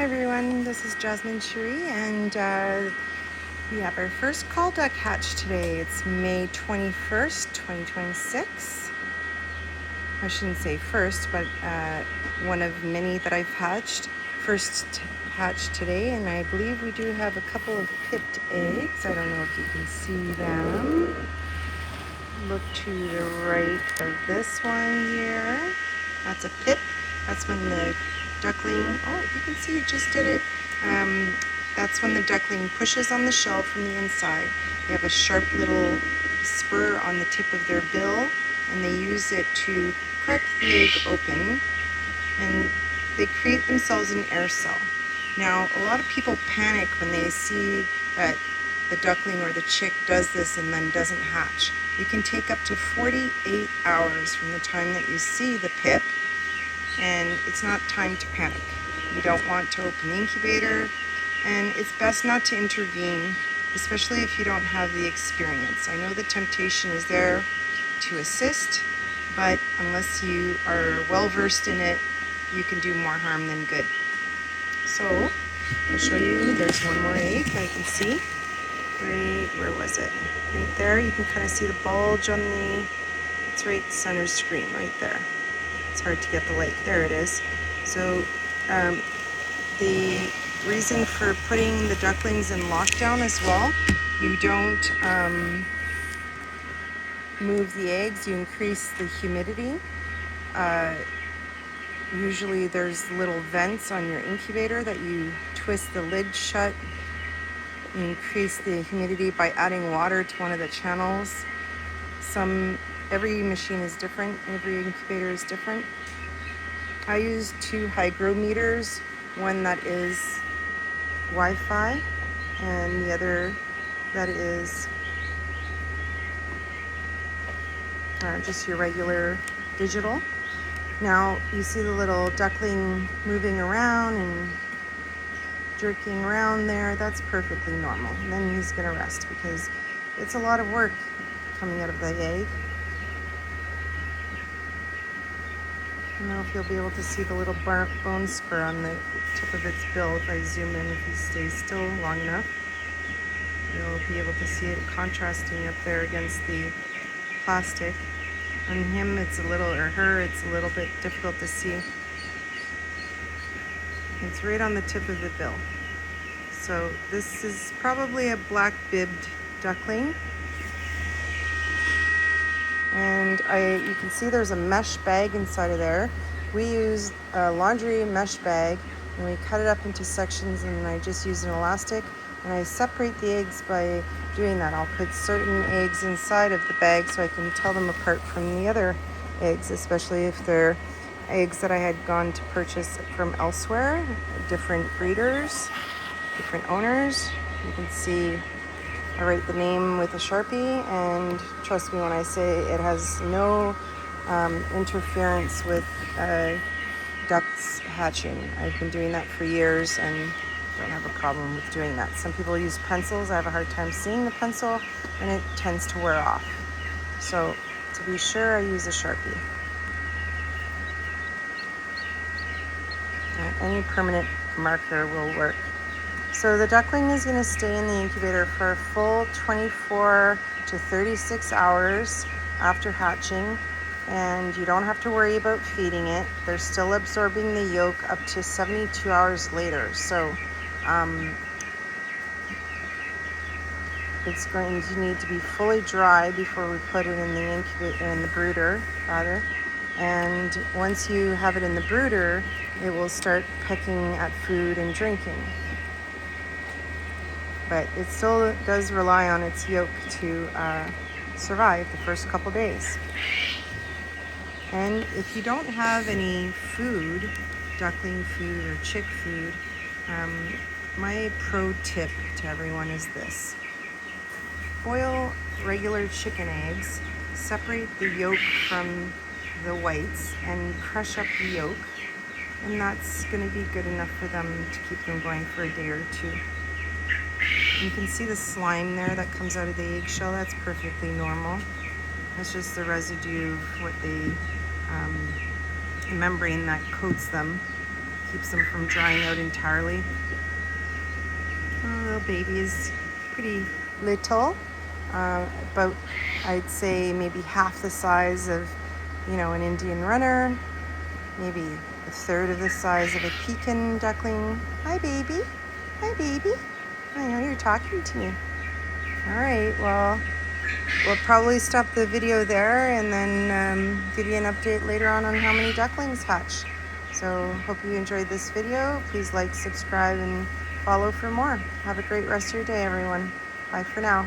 everyone, this is Jasmine Cherie, and we have our first call duck hatch today. It's May 21st, 2026. I shouldn't say first, but one of many that I've hatched. First hatch today, and I believe we do have a couple of pipped eggs. I don't know if you can see them. Look to the right of this one here. That's a pip. That's when the duckling, oh, you can see it just did it. That's when the duckling pushes on the shell from the inside. They have a sharp little spur on the tip of their bill, and they use it to crack the egg open, and they create themselves an air cell. Now, a lot of people panic when they see that the duckling or the chick does this and then doesn't hatch. It can take up to 48 hours from the time that you see the pip, and it's not time to panic. You don't want to open the incubator, and it's best not to intervene, especially if you don't have the experience. I know the temptation is there to assist, but unless you are well versed in it, you can do more harm than good. So I'll show you, there's one more egg I can see. Right, where was it? Right there, you can kind of see the bulge on the, it's right center screen, right there. It's hard to get the light. There it is. So the reason for putting the ducklings in lockdown as well, you don't move the eggs, you increase the humidity. Usually there's little vents on your incubator that you twist the lid shut. You increase the humidity by adding water to one of the channels. Every machine is different, every incubator is different. I use 2 hygrometers, one that is Wi-Fi and the other that is just your regular digital. Now you see the little duckling moving around and jerking around there. That's perfectly normal. And then he's gonna rest because it's a lot of work coming out of the egg. I don't know if you'll be able to see the little bone spur on the tip of its bill. If I zoom in, if he stays still long enough, you'll be able to see it contrasting up there against the plastic. On him, it's a little, or her, it's a little bit difficult to see. It's right on the tip of the bill. So this is probably a black-bibbed duckling. And you can see there's a mesh bag inside of there. We use a laundry mesh bag, and we cut it up into sections, and I just use an elastic, and I separate the eggs by doing that. I'll put certain eggs inside of the bag so I can tell them apart from the other eggs, especially if they're eggs that I had gone to purchase from elsewhere, different breeders, different owners. You can see I write the name with a Sharpie, and trust me when I say it has no interference with ducks hatching. I've been doing that for years and don't have a problem with doing that. Some people use pencils. I have a hard time seeing the pencil, and it tends to wear off. So to be sure, I use a Sharpie. Any permanent marker will work. So the duckling is going to stay in the incubator for a full 24 to 36 hours after hatching, and you don't have to worry about feeding it. They're still absorbing the yolk up to 72 hours later. So it's going to need to be fully dry before we put it in the incubator, in the brooder rather. And once you have it in the brooder, it will start pecking at food and drinking. But it still does rely on its yolk to survive the first couple days. And if you don't have any food, duckling food or chick food, my pro tip to everyone is this. Boil regular chicken eggs, separate the yolk from the whites, and crush up the yolk, and that's going to be good enough for them to keep them going for a day or two. You can see the slime there that comes out of the eggshell. That's perfectly normal. That's just the residue of what they, the membrane that coats them. keeps them from drying out entirely. Oh, little baby is pretty little, about, I'd say, maybe half the size of, an Indian runner, maybe a third of the size of a Pekin duckling. Hi, baby. Hi, baby. I know you're talking to me. All right, well, we'll probably stop the video there and then give you an update later on how many ducklings hatch. So hope you enjoyed this video. Please like, subscribe, and follow for more. Have a great rest of your day, everyone. Bye for now.